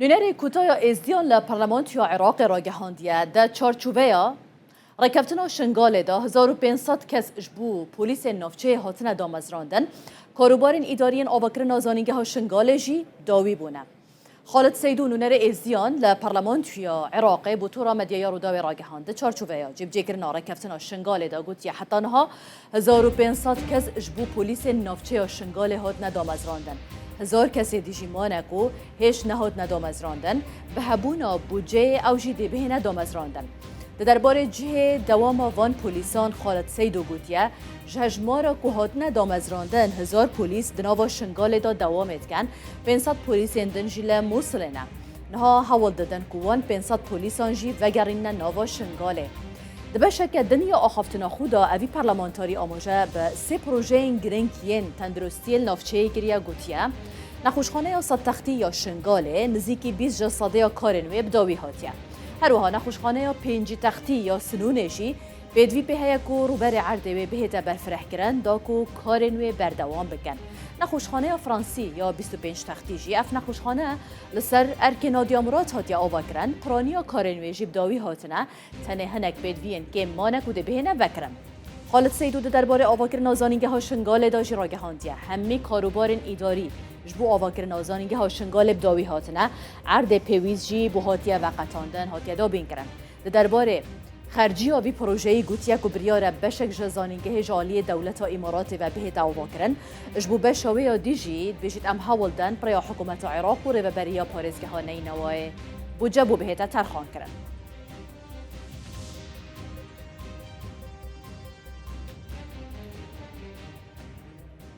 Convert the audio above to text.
نونر کوتاه ازدیان لپارلمانتیا عراق را گهاندیه در چارچوبه رکبتنا شنگاله دا 1500 کس جبو پلیس نافچه هاتن دامزراندن کاروبارین ادارین آبکرنا زانینگه ها شنگاله جی داوی بونه. خالد سیدو نونر ازدیان لپارلمانتیا عراق بطور مدیا روداوی را گهانده چارچوبه جیب جگرنا رکبتنا شنگاله دا گوتی حتی نها 1500 کس جبو پلیس نافچه شنگاله هاتن دامزراندن. 1000 کسی دیجیمانه کو هیچ نهاد ندامزراندن به هبونا بودجه او جی به ندامزراندن. درباره جه دوام وان پلیسان خالد سیدو گوتیه جهجمارا کو هات ندامزراندن 1000 پلیس دناوا شنگاله دا دوام اتکن 500 پلیس اندن جیل موصلنه نها حوال دادن کو وان 500 پلیسان جی وگرین ناوا شنگاله دبشک دنیا آخافتنا خودا اوی پارلمانتاری آموزه به سه پروژه گرنگین تندرستی نافچه گریه گوتیه نخوشخانه سطحی یا شنگاله نزدیکی 20 جا صده کارنوی بداوی هاتیه هر وها نخوشخانه 5 تختی یا سنونشی بدوی به هیکو روبر عرضه بهت برفرح کردن داکو کارنوی بردوام بکن نخوشخانه فرانسی یا 25 تختی جی اف نخوشخانه لسر ارکنادی امورات هاتیا آوا کرن پرانیا کارنوی جیب داوی هاتنه تنه هنک بدوین که مانک و دبهنه وکرم خالد سیدو درباره آواکر نازانینگه ها شنگاله داجی را گهاندیه همی کاروبارین اداری جبو آواکر نازانینگه ها شنگاله بداوی هاتنه عرض پیویز جی بو هاتیه و قطاندن هاتیه دا بین کرن درباره خرجی آوی پروژه‌ای گوتیه که بریاره بشک جزانینگه جالی دولت و امارات و به دعوا کرن جبو بشاوی یا دیجی بجید ام حولدن برای حکومت عراق و رببریا پارزگه ها نینوای بودجه بو بهتا ترخان کرن